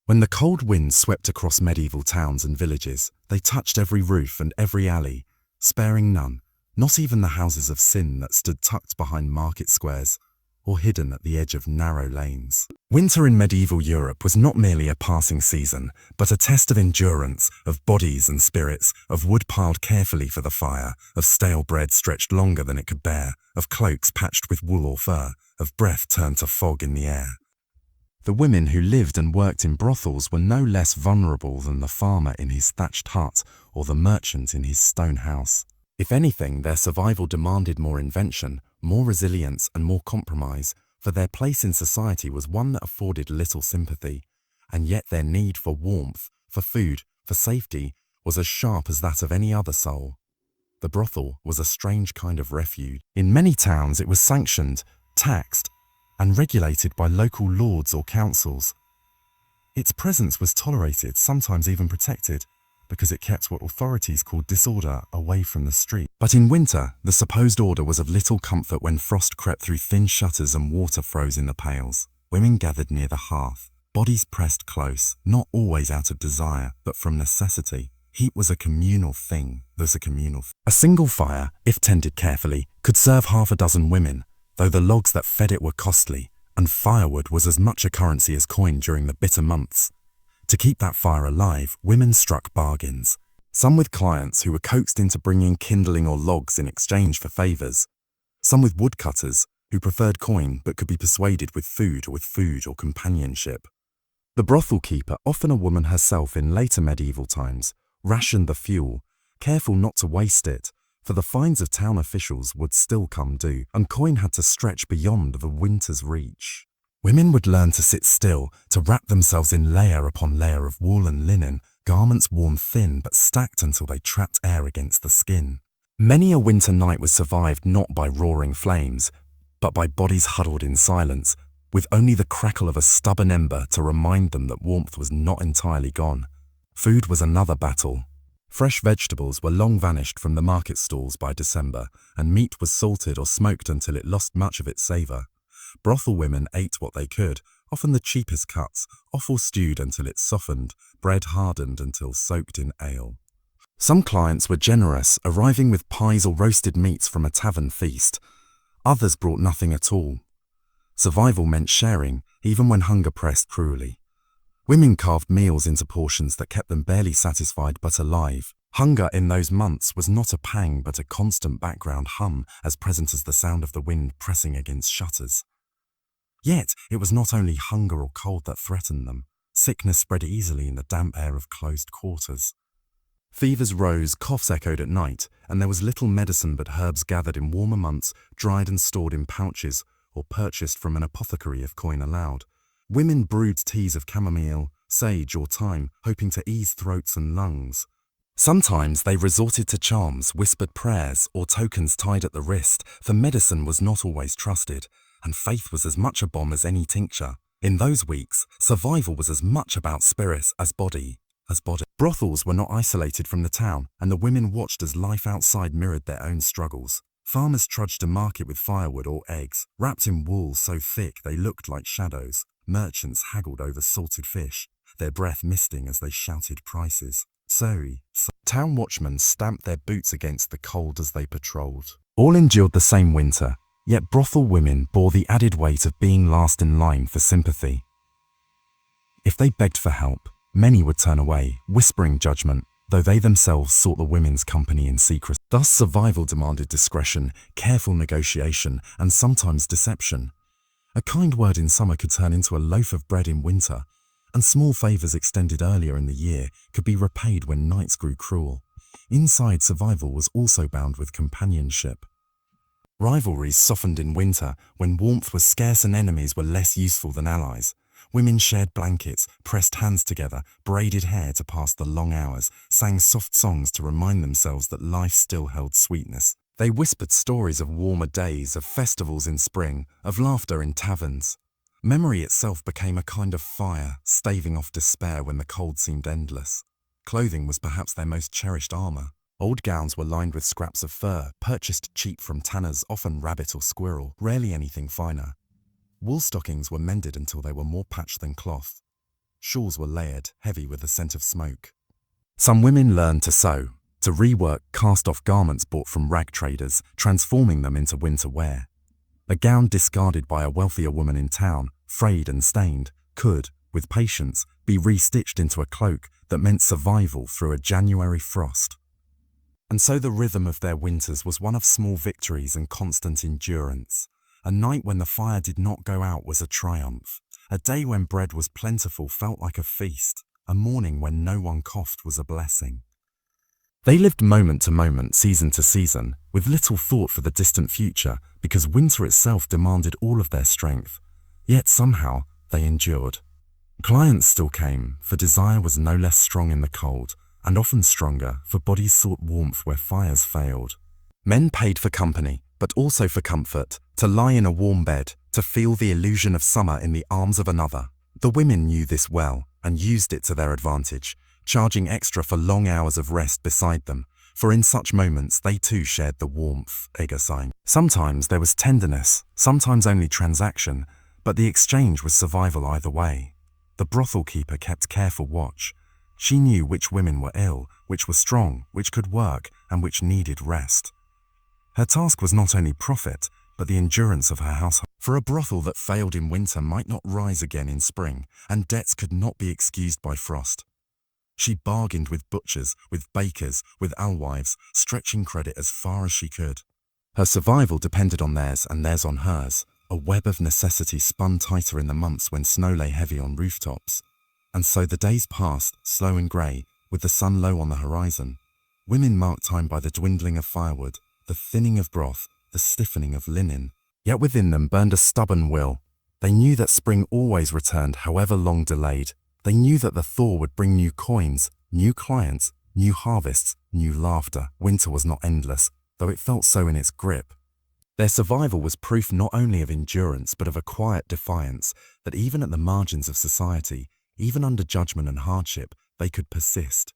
When the cold winds swept across medieval towns and villages, they touched every roof and every alley, sparing none, not even the houses of sin that stood tucked behind market squares or hidden at the edge of narrow lanes. Winter in medieval Europe was not merely a passing season, but a test of endurance, of bodies and spirits, of wood piled carefully for the fire, of stale bread stretched longer than it could bear, of cloaks patched with wool or fur, of breath turned to fog in the air. The women who lived and worked in brothels were no less vulnerable than the farmer in his thatched hut or the merchant in his stone house. If anything, their survival demanded more invention, more resilience and more compromise, for their place in society was one that afforded little sympathy, and yet their need for warmth, for food, for safety was as sharp as that of any other soul. The brothel was a strange kind of refuge. In many towns it was sanctioned, taxed, and regulated by local lords or councils. Its presence was tolerated, sometimes even protected, because it kept what authorities called disorder away from the street. But in winter, the supposed order was of little comfort when frost crept through thin shutters and water froze in the pails. Women gathered near the hearth, bodies pressed close, not always out of desire, but from necessity. Heat was a communal thing. A single fire, if tended carefully, could serve half a dozen women, though the logs that fed it were costly, and firewood was as much a currency as coin during the bitter months. To keep that fire alive, women struck bargains, some with clients who were coaxed into bringing kindling or logs in exchange for favours, some with woodcutters who preferred coin but could be persuaded with food or companionship. The brothel keeper, often a woman herself in later medieval times, rationed the fuel, careful not to waste it, for the fines of town officials would still come due, and coin had to stretch beyond the winter's reach. Women would learn to sit still, to wrap themselves in layer upon layer of wool and linen, garments worn thin but stacked until they trapped air against the skin. Many a winter night was survived not by roaring flames, but by bodies huddled in silence, with only the crackle of a stubborn ember to remind them that warmth was not entirely gone. Food was another battle. Fresh vegetables were long vanished from the market stalls by December, and meat was salted or smoked until it lost much of its savour. Brothel women ate what they could, often the cheapest cuts, offal stewed until it softened, bread hardened until soaked in ale. Some clients were generous, arriving with pies or roasted meats from a tavern feast. Others brought nothing at all. Survival meant sharing, even when hunger pressed cruelly. Women carved meals into portions that kept them barely satisfied but alive. Hunger in those months was not a pang but a constant background hum, as present as the sound of the wind pressing against shutters. Yet it was not only hunger or cold that threatened them. Sickness spread easily in the damp air of closed quarters. Fevers rose, coughs echoed at night, and there was little medicine but herbs gathered in warmer months, dried and stored in pouches, or purchased from an apothecary if coin allowed. Women brewed teas of chamomile, sage or thyme, hoping to ease throats and lungs. Sometimes they resorted to charms, whispered prayers, or tokens tied at the wrist, for medicine was not always trusted, and faith was as much a bomb as any tincture. In those weeks, survival was as much about spirit as body. Brothels were not isolated from the town, and the women watched as life outside mirrored their own struggles. Farmers trudged to market with firewood or eggs, wrapped in wool so thick they looked like shadows. Merchants haggled over salted fish, their breath misting as they shouted prices. Town watchmen stamped their boots against the cold as they patrolled. All endured the same winter, yet brothel women bore the added weight of being last in line for sympathy. If they begged for help, many would turn away, whispering judgment, though they themselves sought the women's company in secret. Thus survival demanded discretion, careful negotiation, and sometimes deception. A kind word in summer could turn into a loaf of bread in winter, and small favours extended earlier in the year could be repaid when nights grew cruel. Inside survival was also bound with companionship. Rivalries softened in winter when warmth was scarce and enemies were less useful than allies. Women shared blankets, pressed hands together, braided hair to pass the long hours, sang soft songs to remind themselves that life still held sweetness. They whispered stories of warmer days, of festivals in spring, of laughter in taverns. Memory itself became a kind of fire, staving off despair when the cold seemed endless. Clothing was perhaps their most cherished armour. Old gowns were lined with scraps of fur, purchased cheap from tanners, often rabbit or squirrel, rarely anything finer. Wool stockings were mended until they were more patched than cloth. shawls were layered, heavy with the scent of smoke. Some women learned to sew, to rework cast-off garments bought from rag traders, transforming them into winter wear. A gown discarded by a wealthier woman in town, frayed and stained, could, with patience, be restitched into a cloak that meant survival through a January frost. And so the rhythm of their winters was one of small victories and constant endurance. A night when the fire did not go out was a triumph. A day when bread was plentiful felt like a feast. A morning when no one coughed was a blessing. They lived moment to moment, season to season, with little thought for the distant future, because winter itself demanded all of their strength. Yet somehow, they endured. Clients still came, for desire was no less strong in the cold, and often stronger, for bodies sought warmth where fires failed. Men paid for company, but also for comfort, to lie in a warm bed, to feel the illusion of summer in the arms of another. The women knew this well, and used it to their advantage, charging extra for long hours of rest beside them, for in such moments they too shared the warmth, Eggersign. Sometimes there was tenderness, sometimes only transaction, but the exchange was survival either way. The brothel keeper kept careful watch. She knew which women were ill, which were strong, which could work, and which needed rest. Her task was not only profit, but the endurance of her household. For a brothel that failed in winter might not rise again in spring, and debts could not be excused by frost. She bargained with butchers, with bakers, with alewives, stretching credit as far as she could. Her survival depended on theirs and theirs on hers, a web of necessity spun tighter in the months when snow lay heavy on rooftops. And so the days passed, slow and grey, with the sun low on the horizon. Women marked time by the dwindling of firewood, the thinning of broth, the stiffening of linen. Yet within them burned a stubborn will. They knew that spring always returned, however long delayed. They knew that the thaw would bring new coins, new clients, new harvests, new laughter. Winter was not endless, though it felt so in its grip. Their survival was proof not only of endurance, but of a quiet defiance that even at the margins of society, even under judgment and hardship, they could persist.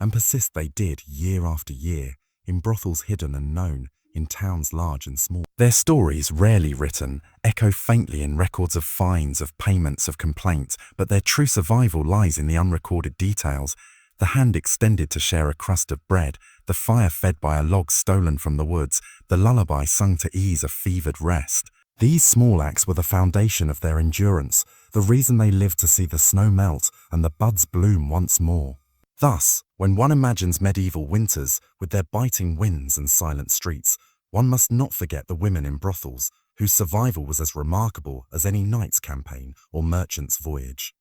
And persist they did year after year, in brothels hidden and known, in towns large and small. Their stories, rarely written, echo faintly in records of fines, of payments, of complaints, but their true survival lies in the unrecorded details. The hand extended to share a crust of bread, the fire fed by a log stolen from the woods, the lullaby sung to ease a fevered rest. These small acts were the foundation of their endurance, the reason they lived to see the snow melt and the buds bloom once more. Thus, when one imagines medieval winters, with their biting winds and silent streets, one must not forget the women in brothels, whose survival was as remarkable as any knight's campaign or merchant's voyage.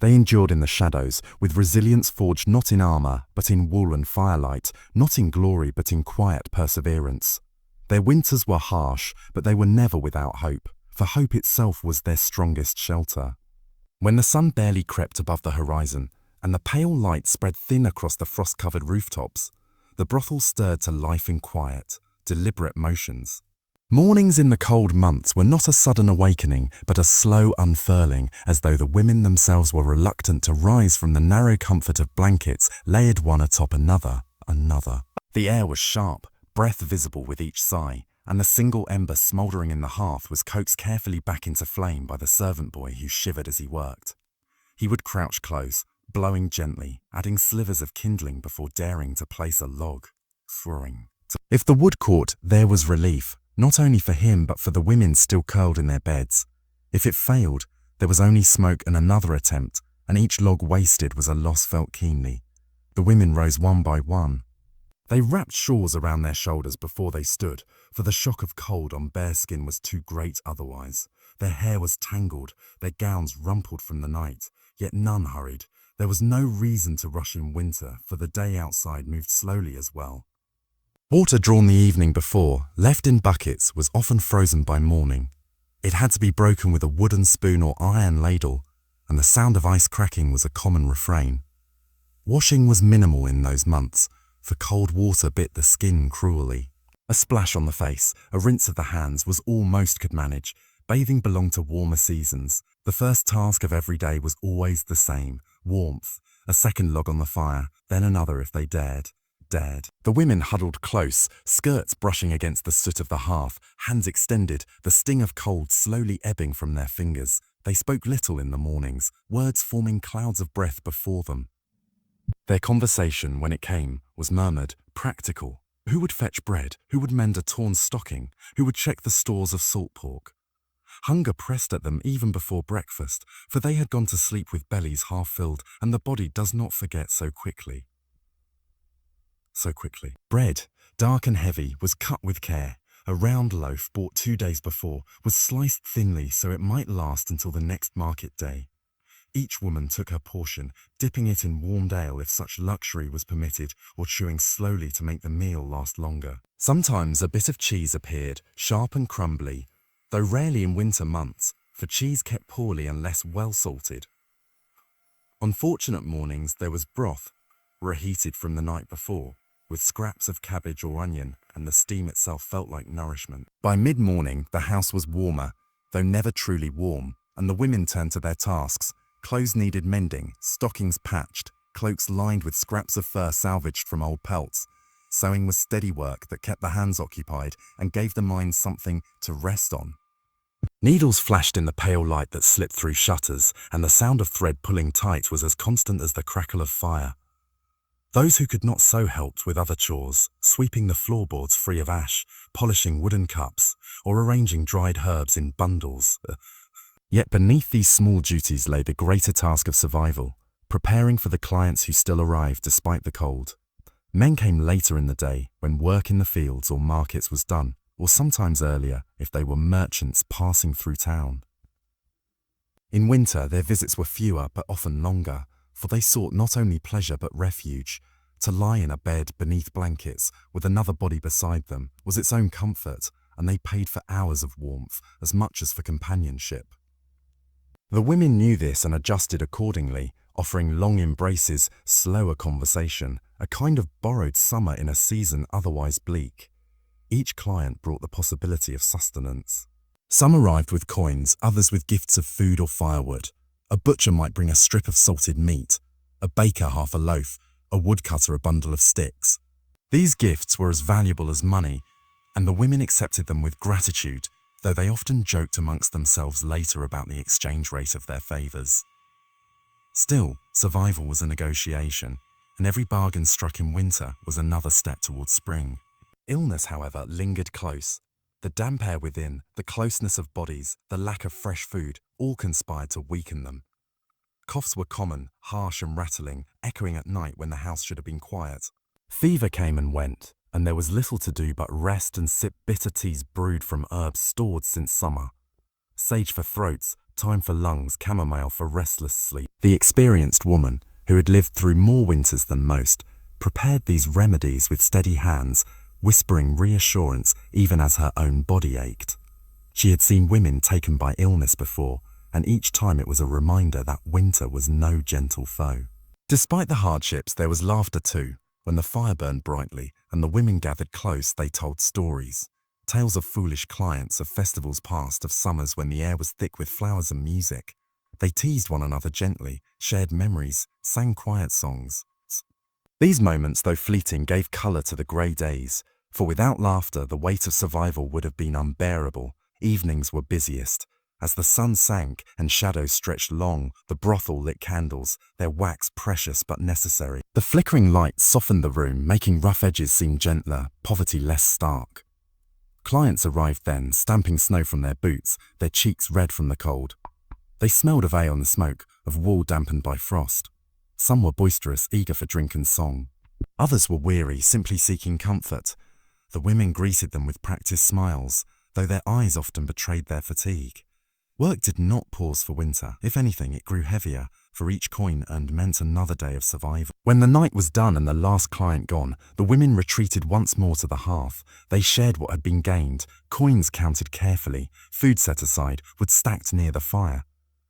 They endured in the shadows, with resilience forged not in armour, but in wool and firelight, not in glory, but in quiet perseverance. Their winters were harsh, but they were never without hope, for hope itself was their strongest shelter. When the sun barely crept above the horizon, and the pale light spread thin across the frost-covered rooftops, the brothel stirred to life in quiet, deliberate motions. Mornings in the cold months were not a sudden awakening, but a slow unfurling, as though the women themselves were reluctant to rise from the narrow comfort of blankets layered one atop another. The air was sharp, breath visible with each sigh, and the single ember smouldering in the hearth was coaxed carefully back into flame by the servant boy who shivered as he worked. He would crouch close, blowing gently, adding slivers of kindling before daring to place a log. If the wood caught, there was relief, not only for him but for the women still curled in their beds. If it failed, there was only smoke and another attempt, and each log wasted was a loss felt keenly. The women rose one by one. They wrapped shawls around their shoulders before they stood, for the shock of cold on bare skin was too great otherwise. Their hair was tangled, their gowns rumpled from the night, yet none hurried. There was no reason to rush in winter, for the day outside moved slowly as well. Water drawn the evening before, left in buckets, was often frozen by morning. It had to be broken with a wooden spoon or iron ladle, and the sound of ice cracking was a common refrain. Washing was minimal in those months, for cold water bit the skin cruelly. A splash on the face, a rinse of the hands was all most could manage. Bathing belonged to warmer seasons. The first task of every day was always the same: warmth, a second log on the fire, then another if they dared. The women huddled close, skirts brushing against the soot of the hearth, hands extended, the sting of cold slowly ebbing from their fingers. They spoke little in the mornings, words forming clouds of breath before them. Their conversation, when it came, was murmured, practical. Who would fetch bread? Who would mend a torn stocking? Who would check the stores of salt pork? Hunger pressed at them even before breakfast, for they had gone to sleep with bellies half filled, and the body does not forget so quickly. Bread, dark and heavy, was cut with care. A round loaf, bought 2 days before, was sliced thinly so it might last until the next market day. Each woman took her portion, dipping it in warmed ale if such luxury was permitted, or chewing slowly to make the meal last longer. Sometimes a bit of cheese appeared, sharp and crumbly, though rarely in winter months, for cheese kept poorly unless well salted. On fortunate mornings there was broth, reheated from the night before, with scraps of cabbage or onion, and the steam itself felt like nourishment. By mid-morning the house was warmer, though never truly warm, and the women turned to their tasks. Clothes needed mending, stockings patched, cloaks lined with scraps of fur salvaged from old pelts. Sewing was steady work that kept the hands occupied and gave the mind something to rest on. Needles flashed in the pale light that slipped through shutters, and the sound of thread pulling tight was as constant as the crackle of fire. Those who could not sew helped with other chores, sweeping the floorboards free of ash, polishing wooden cups, or arranging dried herbs in bundles. Yet beneath these small duties lay the greater task of survival, preparing for the clients who still arrived despite the cold. Men came later in the day when work in the fields or markets was done, or sometimes earlier if they were merchants passing through town. In winter their visits were fewer but often longer, for they sought not only pleasure but refuge. To lie in a bed beneath blankets with another body beside them was its own comfort, and they paid for hours of warmth as much as for companionship. The women knew this and adjusted accordingly, offering long embraces, slower conversation, a kind of borrowed summer in a season otherwise bleak. Each client brought the possibility of sustenance. Some arrived with coins, others with gifts of food or firewood. A butcher might bring a strip of salted meat, a baker half a loaf, a woodcutter a bundle of sticks. These gifts were as valuable as money, and the women accepted them with gratitude, though they often joked amongst themselves later about the exchange rate of their favours. Still, survival was a negotiation, and every bargain struck in winter was another step towards spring. Illness, however, lingered close. The damp air within, the closeness of bodies, the lack of fresh food, all conspired to weaken them. Coughs were common, harsh and rattling, echoing at night when the house should have been quiet. Fever came and went, and there was little to do but rest and sip bitter teas brewed from herbs stored since summer. Sage for throats, thyme for lungs, chamomile for restless sleep. The experienced woman, who had lived through more winters than most, prepared these remedies with steady hands, whispering reassurance even as her own body ached. She had seen women taken by illness before, and each time it was a reminder that winter was no gentle foe. Despite the hardships, there was laughter too. When the fire burned brightly and the women gathered close, they told stories. Tales of foolish clients, of festivals past, of summers when the air was thick with flowers and music. They teased one another gently, shared memories, sang quiet songs. These moments, though fleeting, gave colour to the grey days, for without laughter the weight of survival would have been unbearable. Evenings were busiest. As the sun sank and shadows stretched long, the brothel lit candles, their wax precious but necessary. The flickering light softened the room, making rough edges seem gentler, poverty less stark. Clients arrived then, stamping snow from their boots, their cheeks red from the cold. They smelled of ale and smoke, of wool dampened by frost. Some were boisterous, eager for drink and song. Others were weary, simply seeking comfort. The women greeted them with practiced smiles, though their eyes often betrayed their fatigue. Work did not pause for winter. If anything, it grew heavier, for each coin earned meant another day of survival. When the night was done and the last client gone, the women retreated once more to the hearth. They shared what had been gained, coins counted carefully, food set aside, wood stacked near the fire.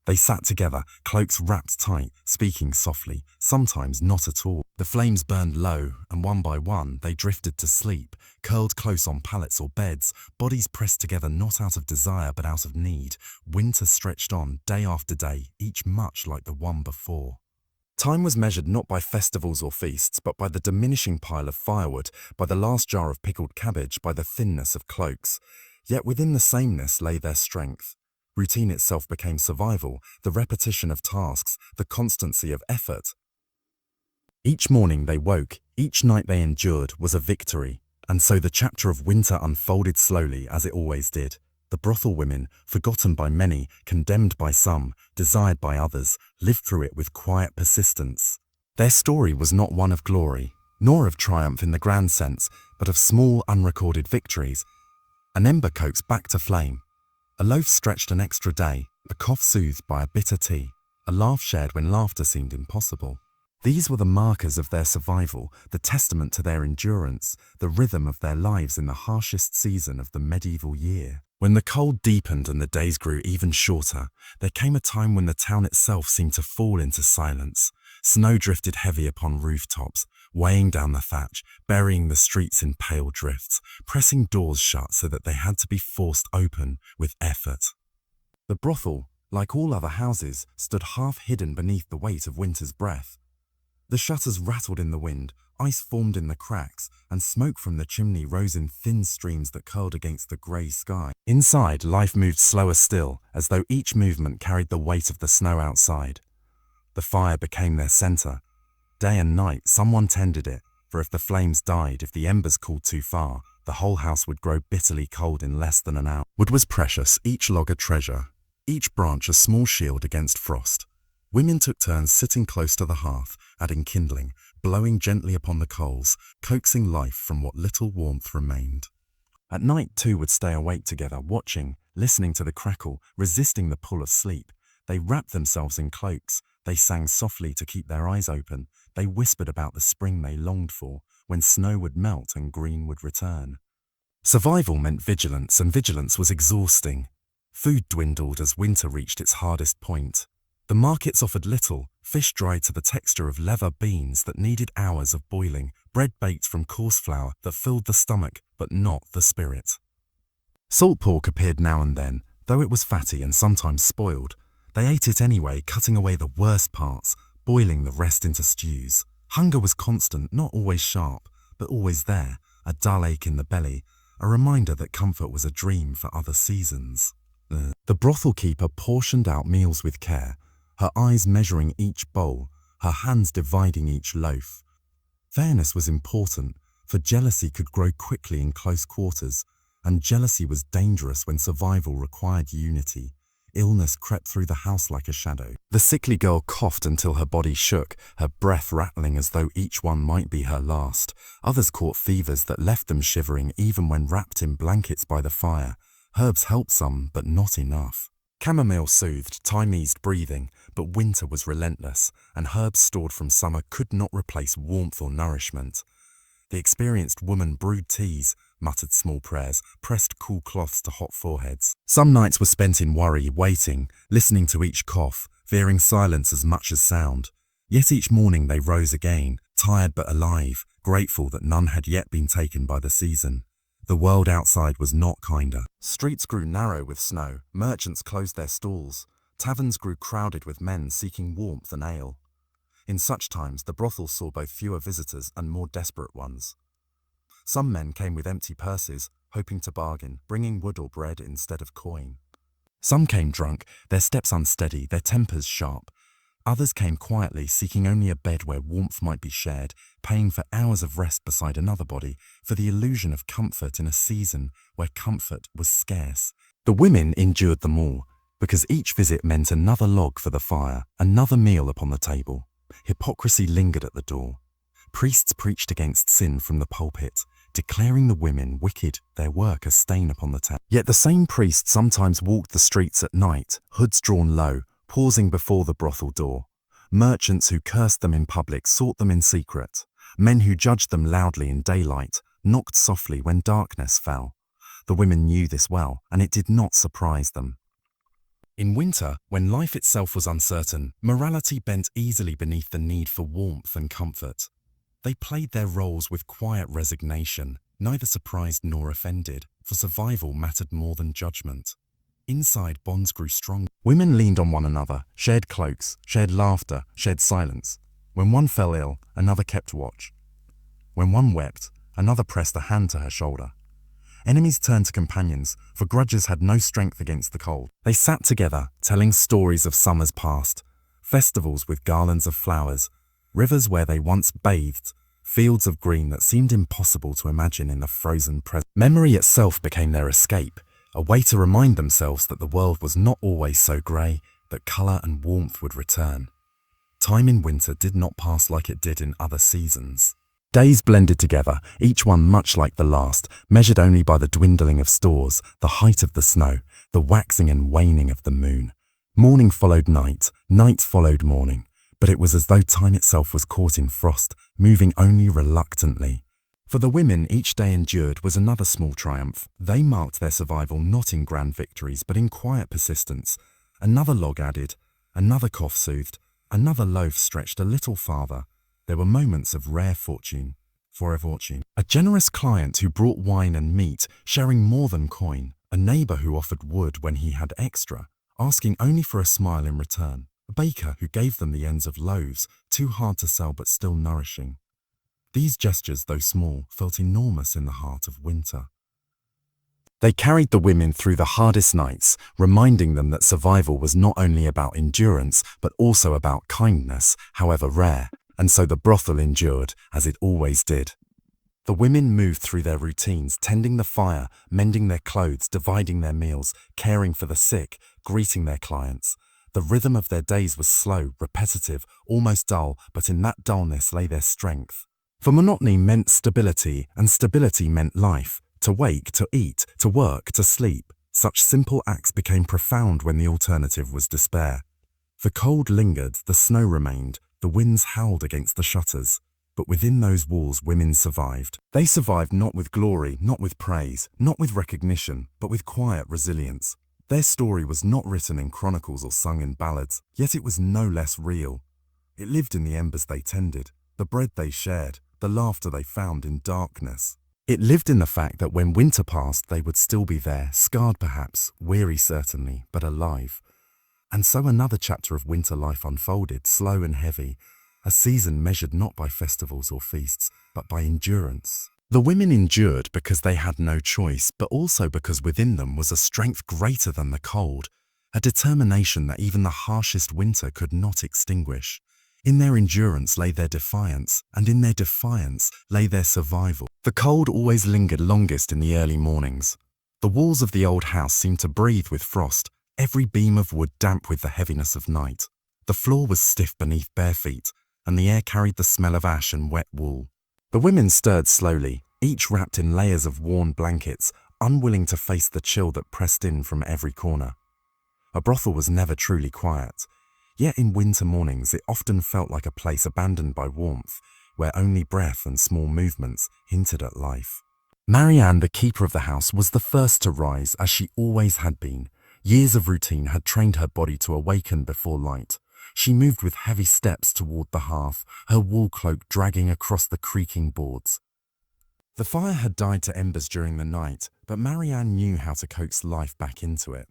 They sat together, cloaks wrapped tight, speaking softly, sometimes not at all. The flames burned low, and one by one they drifted to sleep, curled close on pallets or beds, bodies pressed together not out of desire but out of need. Winter stretched on, day after day, each much like the one before. Time was measured not by festivals or feasts, but by the diminishing pile of firewood, by the last jar of pickled cabbage, by the thinness of cloaks. Yet within the sameness lay their strength. Routine itself became survival, the repetition of tasks, the constancy of effort. Each morning they woke, each night they endured was a victory. And so the chapter of winter unfolded slowly, as it always did. The brothel women, forgotten by many, condemned by some, desired by others, lived through it with quiet persistence. Their story was not one of glory, nor of triumph in the grand sense, but of small, unrecorded victories. An ember coaxed back to flame, a loaf stretched an extra day, a cough soothed by a bitter tea, a laugh shared when laughter seemed impossible. These were the markers of their survival, the testament to their endurance, the rhythm of their lives in the harshest season of the medieval year. When the cold deepened and the days grew even shorter, there came a time when the town itself seemed to fall into silence. Snow drifted heavy upon rooftops, weighing down the thatch, burying the streets in pale drifts, pressing doors shut so that they had to be forced open with effort. The brothel, like all other houses, stood half hidden beneath the weight of winter's breath. The shutters rattled in the wind, ice formed in the cracks, and smoke from the chimney rose in thin streams that curled against the grey sky. Inside, life moved slower still, as though each movement carried the weight of the snow outside. The fire became their centre. Day and night, someone tended it, for if the flames died, if the embers cooled too far, the whole house would grow bitterly cold in less than an hour. Wood was precious, each log a treasure, each branch a small shield against frost. Women took turns sitting close to the hearth, adding kindling, blowing gently upon the coals, coaxing life from what little warmth remained. At night two would stay awake together, watching, listening to the crackle, resisting the pull of sleep. They wrapped themselves in cloaks, they sang softly to keep their eyes open, they whispered about the spring they longed for, when snow would melt and green would return. Survival meant vigilance, and vigilance was exhausting. Food dwindled as winter reached its hardest point. The markets offered little, fish dried to the texture of leather beans that needed hours of boiling, bread baked from coarse flour that filled the stomach but not the spirit. Salt pork appeared now and then, though it was fatty and sometimes spoiled. They ate it anyway, cutting away the worst parts, boiling the rest into stews. Hunger was constant, not always sharp, but always there, a dull ache in the belly, a reminder that comfort was a dream for other seasons. The brothel keeper portioned out meals with care, her eyes measuring each bowl, her hands dividing each loaf. Fairness was important, for jealousy could grow quickly in close quarters, and jealousy was dangerous when survival required unity. Illness crept through the house like a shadow. The sickly girl coughed until her body shook, her breath rattling as though each one might be her last. Others caught fevers that left them shivering even when wrapped in blankets by the fire. Herbs helped some, but not enough. Chamomile soothed, time eased breathing, but winter was relentless, and herbs stored from summer could not replace warmth or nourishment. The experienced woman brewed teas, muttered small prayers, pressed cool cloths to hot foreheads. Some nights were spent in worry, waiting, listening to each cough, fearing silence as much as sound. Yet each morning they rose again, tired but alive, grateful that none had yet been taken by the season. The world outside was not kinder. Streets grew narrow with snow, merchants closed their stalls, taverns grew crowded with men seeking warmth and ale. In such times the brothel saw both fewer visitors and more desperate ones. Some men came with empty purses, hoping to bargain, bringing wood or bread instead of coin. Some came drunk, their steps unsteady, their tempers sharp. Others came quietly, seeking only a bed where warmth might be shared, paying for hours of rest beside another body, for the illusion of comfort in a season where comfort was scarce. The women endured them all, because each visit meant another log for the fire, another meal upon the table. Hypocrisy lingered at the door. Priests preached against sin from the pulpit, declaring the women wicked, their work a stain upon the town. Yet the same priests sometimes walked the streets at night, hoods drawn low, pausing before the brothel door. Merchants who cursed them in public sought them in secret. Men who judged them loudly in daylight knocked softly when darkness fell. The women knew this well, and it did not surprise them. In winter, when life itself was uncertain, morality bent easily beneath the need for warmth and comfort. They played their roles with quiet resignation, neither surprised nor offended, for survival mattered more than judgment. Inside, bonds grew strong. Women leaned on one another, shared cloaks, shared laughter, shared silence. When one fell ill, another kept watch. When one wept, another pressed a hand to her shoulder. Enemies turned to companions, for grudges had no strength against the cold. They sat together, telling stories of summers past, festivals with garlands of flowers, rivers where they once bathed, fields of green that seemed impossible to imagine in the frozen present. Memory itself became their escape, a way to remind themselves that the world was not always so grey, that colour and warmth would return. Time in winter did not pass like it did in other seasons. Days blended together, each one much like the last, measured only by the dwindling of stores, the height of the snow, the waxing and waning of the moon. Morning followed night, night followed morning, but it was as though time itself was caught in frost, moving only reluctantly. For the women, each day endured was another small triumph. They marked their survival not in grand victories, but in quiet persistence. Another log added, another cough soothed, another loaf stretched a little farther. There were moments of rare fortune, for a fortune. A generous client who brought wine and meat, sharing more than coin. A neighbour who offered wood when he had extra, asking only for a smile in return. A baker who gave them the ends of loaves, too hard to sell but still nourishing. These gestures, though small, felt enormous in the heart of winter. They carried the women through the hardest nights, reminding them that survival was not only about endurance, but also about kindness, however rare. And so the brothel endured, as it always did. The women moved through their routines, tending the fire, mending their clothes, dividing their meals, caring for the sick, greeting their clients. The rhythm of their days was slow, repetitive, almost dull, but in that dullness lay their strength. For monotony meant stability, and stability meant life. To wake, to eat, to work, to sleep. Such simple acts became profound when the alternative was despair. The cold lingered, the snow remained, the winds howled against the shutters. But within those walls women survived. They survived not with glory, not with praise, not with recognition, but with quiet resilience. Their story was not written in chronicles or sung in ballads, yet it was no less real. It lived in the embers they tended, the bread they shared, the laughter they found in darkness. It lived in the fact that when winter passed they would still be there, scarred perhaps, weary certainly, but alive. And so another chapter of winter life unfolded, slow and heavy, a season measured not by festivals or feasts, but by endurance. The women endured because they had no choice, but also because within them was a strength greater than the cold, a determination that even the harshest winter could not extinguish. In their endurance lay their defiance, and in their defiance lay their survival. The cold always lingered longest in the early mornings. The walls of the old house seemed to breathe with frost, every beam of wood damp with the heaviness of night. The floor was stiff beneath bare feet, and the air carried the smell of ash and wet wool. The women stirred slowly, each wrapped in layers of worn blankets, unwilling to face the chill that pressed in from every corner. A brothel was never truly quiet, yet in winter mornings it often felt like a place abandoned by warmth, where only breath and small movements hinted at life. Marian, the keeper of the house, was the first to rise, as she always had been. Years of routine had trained her body to awaken before light. She moved with heavy steps toward the hearth, her wool cloak dragging across the creaking boards. The fire had died to embers during the night, but Marian knew how to coax life back into it.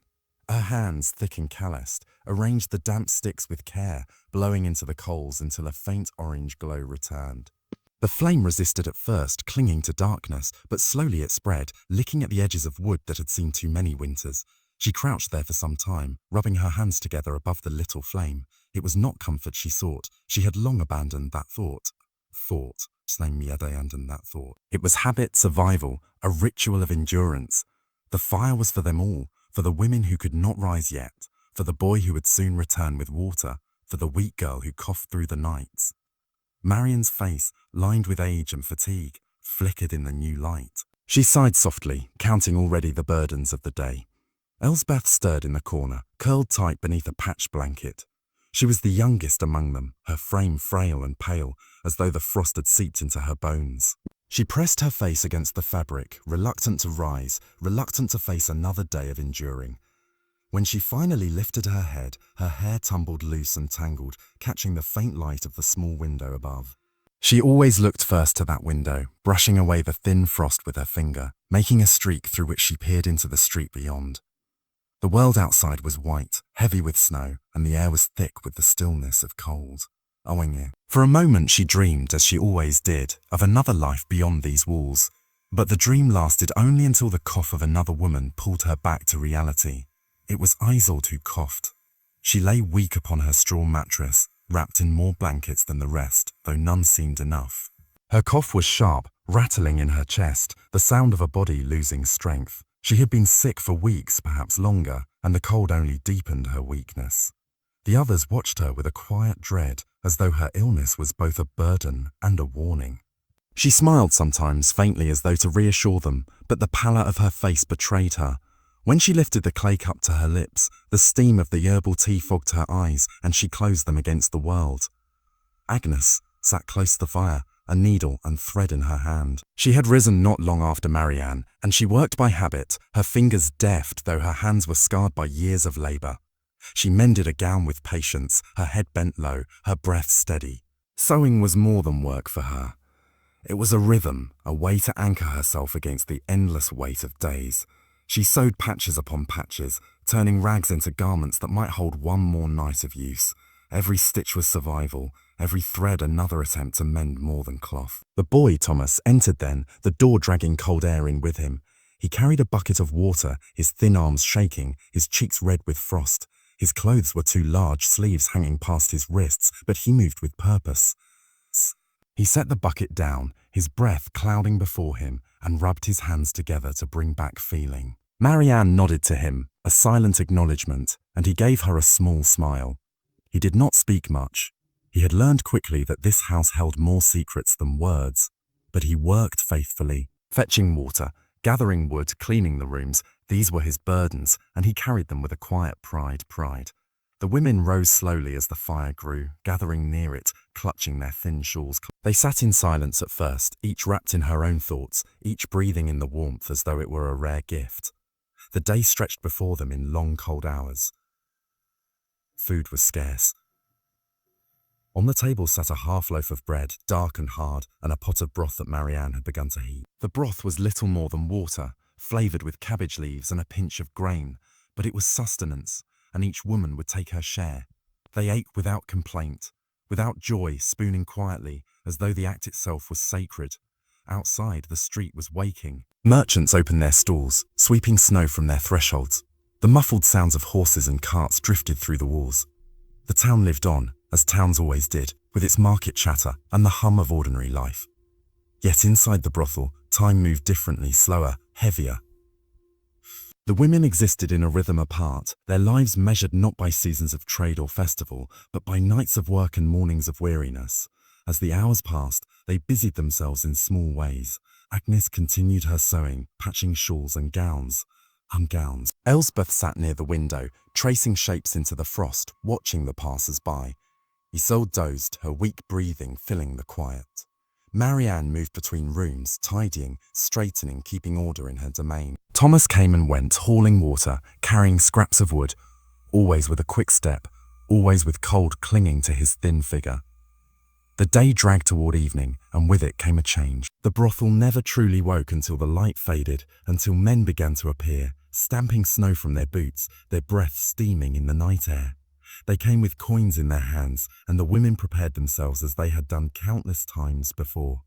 Her hands, thick and calloused, arranged the damp sticks with care, blowing into the coals until a faint orange glow returned. The flame resisted at first, clinging to darkness, but slowly it spread, licking at the edges of wood that had seen too many winters. She crouched there for some time, rubbing her hands together above the little flame. It was not comfort she sought. She had long abandoned that thought. It was habit, survival, a ritual of endurance. The fire was for them all, for the women who could not rise yet, for the boy who would soon return with water, for the weak girl who coughed through the nights. Marian's face, lined with age and fatigue, flickered in the new light. She sighed softly, counting already the burdens of the day. Elsbeth stirred in the corner, curled tight beneath a patched blanket. She was the youngest among them, her frame frail and pale, as though the frost had seeped into her bones. She pressed her face against the fabric, reluctant to rise, reluctant to face another day of enduring. When she finally lifted her head, her hair tumbled loose and tangled, catching the faint light of the small window above. She always looked first to that window, brushing away the thin frost with her finger, making a streak through which she peered into the street beyond. The world outside was white, heavy with snow, and the air was thick with the stillness of cold. For a moment she dreamed, as she always did, of another life beyond these walls. But the dream lasted only until the cough of another woman pulled her back to reality. It was Isolde who coughed. She lay weak upon her straw mattress, wrapped in more blankets than the rest, though none seemed enough. Her cough was sharp, rattling in her chest, the sound of a body losing strength. She had been sick for weeks, perhaps longer, and the cold only deepened her weakness. The others watched her with a quiet dread, as though her illness was both a burden and a warning. She smiled sometimes, faintly as though to reassure them, but the pallor of her face betrayed her. When she lifted the clay cup to her lips, the steam of the herbal tea fogged her eyes, and she closed them against the world. Agnes sat close to the fire, a needle and thread in her hand. She had risen not long after Marian, and she worked by habit, her fingers deft though her hands were scarred by years of labour. She mended a gown with patience, her head bent low, her breath steady. Sewing was more than work for her. It was a rhythm, a way to anchor herself against the endless weight of days. She sewed patches upon patches, turning rags into garments that might hold one more night of use. Every stitch was survival, every thread another attempt to mend more than cloth. The boy, Thomas, entered then, the door dragging cold air in with him. He carried a bucket of water, his thin arms shaking, his cheeks red with frost. His clothes were too large, sleeves hanging past his wrists, but he moved with purpose. He set the bucket down, his breath clouding before him, and rubbed his hands together to bring back feeling. Marian nodded to him, a silent acknowledgement, and he gave her a small smile. He did not speak much. He had learned quickly that this house held more secrets than words, but he worked faithfully, fetching water, gathering wood, cleaning the rooms. These were his burdens, and he carried them with a quiet pride. The women rose slowly as the fire grew, gathering near it, clutching their thin shawls. They sat in silence at first, each wrapped in her own thoughts, each breathing in the warmth as though it were a rare gift. The day stretched before them in long, cold hours. Food was scarce. On the table sat a half-loaf of bread, dark and hard, and a pot of broth that Marian had begun to heat. The broth was little more than water, flavoured with cabbage leaves and a pinch of grain, but it was sustenance, and each woman would take her share. They ate without complaint, without joy, spooning quietly, as though the act itself was sacred. Outside, the street was waking. Merchants opened their stalls, sweeping snow from their thresholds. The muffled sounds of horses and carts drifted through the walls. The town lived on, as towns always did, with its market chatter and the hum of ordinary life. Yet inside the brothel, time moved differently, slower, heavier. The women existed in a rhythm apart, their lives measured not by seasons of trade or festival, but by nights of work and mornings of weariness. As the hours passed, they busied themselves in small ways. Agnes continued her sewing, patching shawls and gowns. Elsbeth sat near the window, tracing shapes into the frost, watching the passers-by. Isolde dozed, her weak breathing filling the quiet. Marian moved between rooms, tidying, straightening, keeping order in her domain. Thomas came and went, hauling water, carrying scraps of wood, always with a quick step, always with cold clinging to his thin figure. The day dragged toward evening, and with it came a change. The brothel never truly woke until the light faded, until men began to appear, stamping snow from their boots, their breath steaming in the night air. They came with coins in their hands, and the women prepared themselves as they had done countless times before.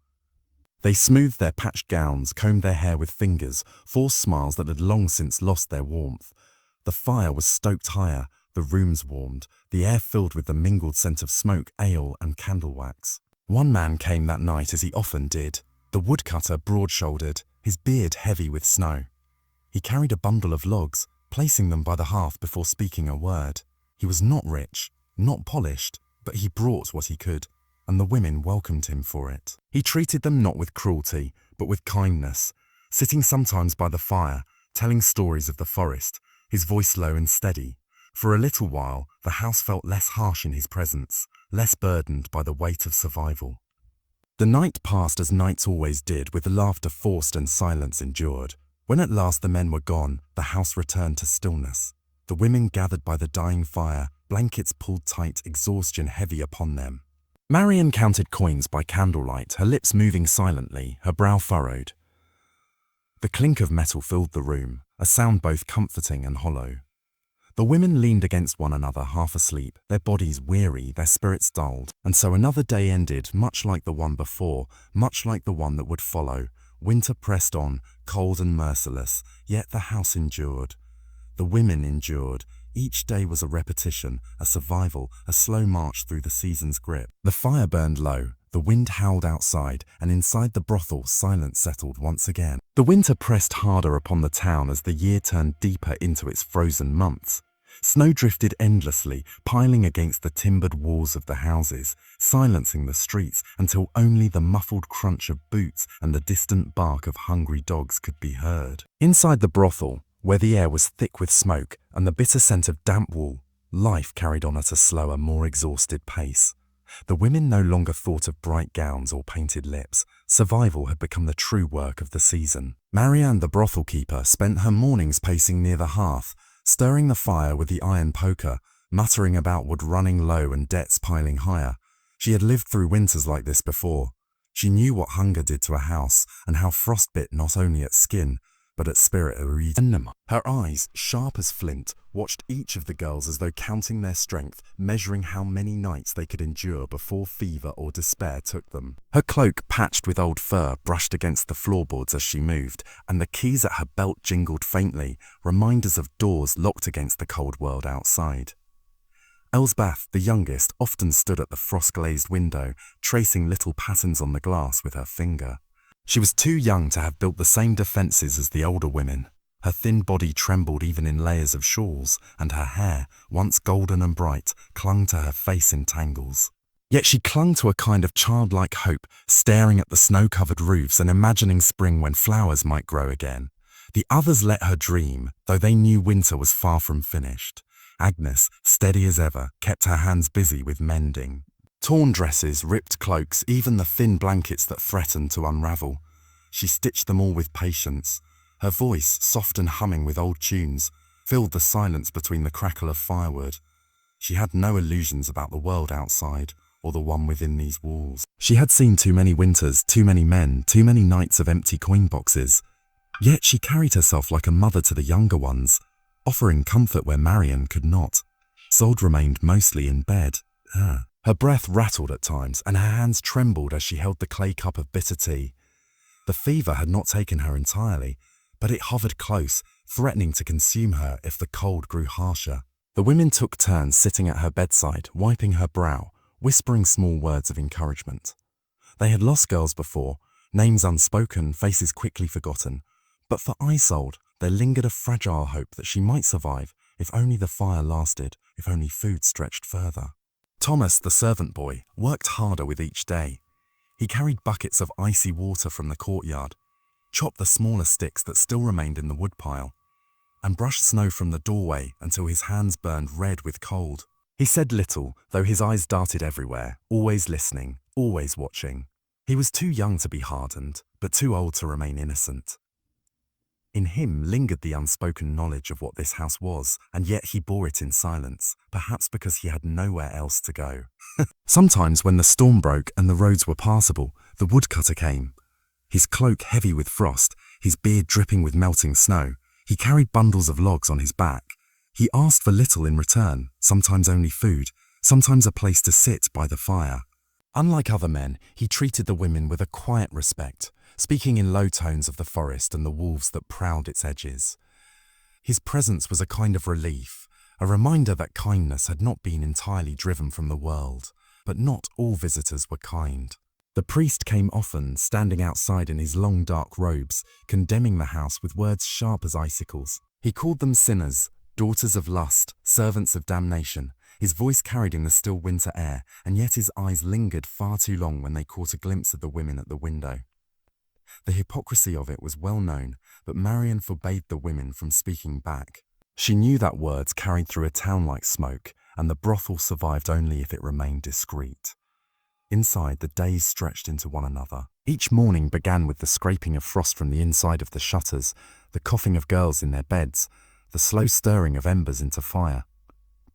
They smoothed their patched gowns, combed their hair with fingers, forced smiles that had long since lost their warmth. The fire was stoked higher, the rooms warmed, the air filled with the mingled scent of smoke, ale, and candle wax. One man came that night as he often did, the woodcutter, broad-shouldered, his beard heavy with snow. He carried a bundle of logs, placing them by the hearth before speaking a word. He was not rich, not polished, but he brought what he could, and the women welcomed him for it. He treated them not with cruelty, but with kindness, sitting sometimes by the fire, telling stories of the forest, his voice low and steady. For a little while, the house felt less harsh in his presence, less burdened by the weight of survival. The night passed as nights always did, with laughter forced and silence endured. When at last the men were gone, the house returned to stillness. The women gathered by the dying fire, blankets pulled tight, exhaustion heavy upon them. Marian counted coins by candlelight, her lips moving silently, her brow furrowed. The clink of metal filled the room, a sound both comforting and hollow. The women leaned against one another, half asleep, their bodies weary, their spirits dulled. And so another day ended, much like the one before, much like the one that would follow, Winter pressed on, cold and merciless, yet the house endured. The women endured. Each day was a repetition, a survival, a slow march through the season's grip. The fire burned low, the wind howled outside, and inside the brothel silence settled once again. The winter pressed harder upon the town as the year turned deeper into its frozen months. Snow drifted endlessly, piling against the timbered walls of the houses, silencing the streets until only the muffled crunch of boots and the distant bark of hungry dogs could be heard. Inside the brothel, where the air was thick with smoke and the bitter scent of damp wool, life carried on at a slower, more exhausted pace. The women no longer thought of bright gowns or painted lips. Survival had become the true work of the season. Marian, the brothel keeper, spent her mornings pacing near the hearth, stirring the fire with the iron poker, muttering about wood running low and debts piling higher. She had lived through winters like this before. She knew what hunger did to a house and how frost bit not only at skin, but at spirit or even. Her eyes, sharp as flint, watched each of the girls as though counting their strength, measuring how many nights they could endure before fever or despair took them. Her cloak, patched with old fur, brushed against the floorboards as she moved, and the keys at her belt jingled faintly, reminders of doors locked against the cold world outside. Elsbeth, the youngest, often stood at the frost-glazed window, tracing little patterns on the glass with her finger. She was too young to have built the same defences as the older women. Her thin body trembled even in layers of shawls, and her hair, once golden and bright, clung to her face in tangles. Yet she clung to a kind of childlike hope, staring at the snow-covered roofs and imagining spring when flowers might grow again. The others let her dream, though they knew winter was far from finished. Agnes, steady as ever, kept her hands busy with mending. Torn dresses, ripped cloaks, even the thin blankets that threatened to unravel. She stitched them all with patience. Her voice, soft and humming with old tunes, filled the silence between the crackle of firewood. She had no illusions about the world outside, or the one within these walls. She had seen too many winters, too many men, too many nights of empty coin boxes. Yet she carried herself like a mother to the younger ones, offering comfort where Marian could not. Isolde remained mostly in bed. Her breath rattled at times, and her hands trembled as she held the clay cup of bitter tea. The fever had not taken her entirely, but it hovered close, threatening to consume her if the cold grew harsher. The women took turns sitting at her bedside, wiping her brow, whispering small words of encouragement. They had lost girls before, names unspoken, faces quickly forgotten, but for Isolde there lingered a fragile hope that she might survive if only the fire lasted, if only food stretched further. Thomas, the servant boy, worked harder with each day. He carried buckets of icy water from the courtyard, chopped the smaller sticks that still remained in the woodpile, and brushed snow from the doorway until his hands burned red with cold. He said little, though his eyes darted everywhere, always listening, always watching. He was too young to be hardened, but too old to remain innocent. In him lingered the unspoken knowledge of what this house was, and yet he bore it in silence, perhaps because he had nowhere else to go. Sometimes when the storm broke and the roads were passable, the woodcutter came. His cloak heavy with frost, his beard dripping with melting snow, he carried bundles of logs on his back. He asked for little in return, sometimes only food, sometimes a place to sit by the fire. Unlike other men, he treated the women with a quiet respect, speaking in low tones of the forest and the wolves that prowled its edges. His presence was a kind of relief, a reminder that kindness had not been entirely driven from the world, but not all visitors were kind. The priest came often, standing outside in his long dark robes, condemning the house with words sharp as icicles. He called them sinners, daughters of lust, servants of damnation. His voice carried in the still winter air, and yet his eyes lingered far too long when they caught a glimpse of the women at the window. The hypocrisy of it was well known, but Marian forbade the women from speaking back. She knew that words carried through a town like smoke, and the brothel survived only if it remained discreet. Inside, the days stretched into one another. Each morning began with the scraping of frost from the inside of the shutters, the coughing of girls in their beds, the slow stirring of embers into fire.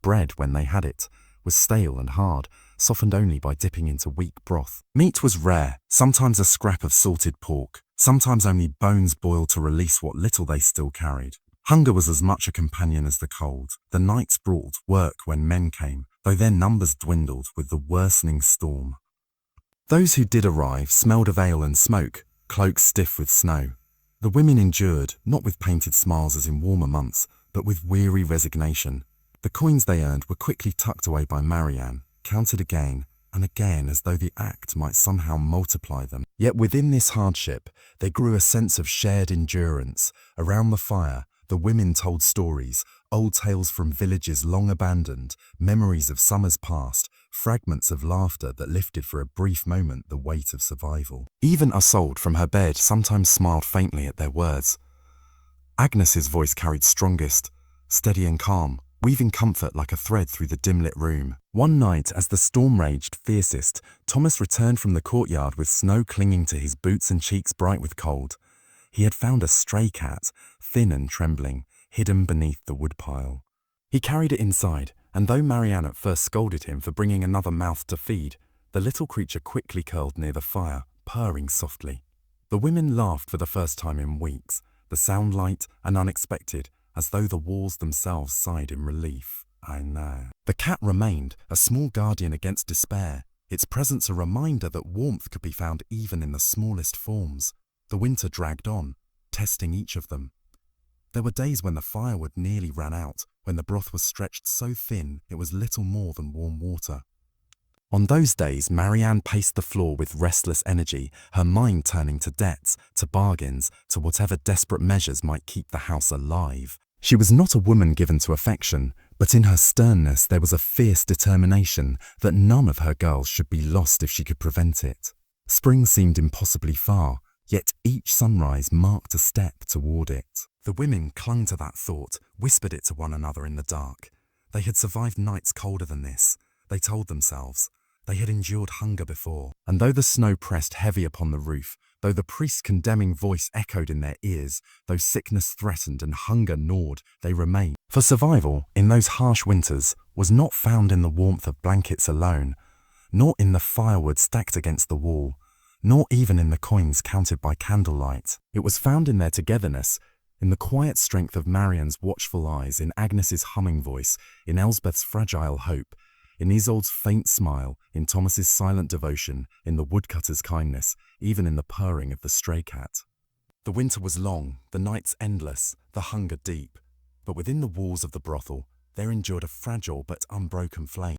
Bread, when they had it, was stale and hard, softened only by dipping into weak broth. Meat was rare, sometimes a scrap of salted pork, sometimes only bones boiled to release what little they still carried. Hunger was as much a companion as the cold. The nights brought work when men came, though their numbers dwindled with the worsening storm. Those who did arrive smelled of ale and smoke, cloaks stiff with snow. The women endured, not with painted smiles as in warmer months, but with weary resignation. The coins they earned were quickly tucked away by Marian, counted again and again as though the act might somehow multiply them. Yet within this hardship, there grew a sense of shared endurance. Around the fire, the women told stories, old tales from villages long abandoned, memories of summers past, fragments of laughter that lifted for a brief moment the weight of survival. Even Isolde from her bed sometimes smiled faintly at their words. Agnes's voice carried strongest, steady and calm, weaving comfort like a thread through the dim-lit room. One night, as the storm raged fiercest, Thomas returned from the courtyard with snow clinging to his boots and cheeks bright with cold. He had found a stray cat, thin and trembling, hidden beneath the woodpile. He carried it inside, and though Marian at first scolded him for bringing another mouth to feed, the little creature quickly curled near the fire, purring softly. The women laughed for the first time in weeks, the sound light and unexpected, as though the walls themselves sighed in relief. I know. The cat remained, a small guardian against despair, its presence a reminder that warmth could be found even in the smallest forms. The winter dragged on, testing each of them. There were days when the firewood nearly ran out, when the broth was stretched so thin it was little more than warm water. On those days, Marian paced the floor with restless energy, her mind turning to debts, to bargains, to whatever desperate measures might keep the house alive. She was not a woman given to affection, but in her sternness there was a fierce determination that none of her girls should be lost if she could prevent it. Spring seemed impossibly far, yet each sunrise marked a step toward it. The women clung to that thought, whispered it to one another in the dark. They had survived nights colder than this, they told themselves. They had endured hunger before, and though the snow pressed heavy upon the roof, though the priest's condemning voice echoed in their ears, though sickness threatened and hunger gnawed, they remained. For survival, in those harsh winters, was not found in the warmth of blankets alone, nor in the firewood stacked against the wall, nor even in the coins counted by candlelight. It was found in their togetherness, in the quiet strength of Marian's watchful eyes, in Agnes's humming voice, in Elsbeth's fragile hope, in Isolde's faint smile, in Thomas's silent devotion, in the woodcutter's kindness, even in the purring of the stray cat. The winter was long, the nights endless, the hunger deep, but within the walls of the brothel there endured a fragile but unbroken flame.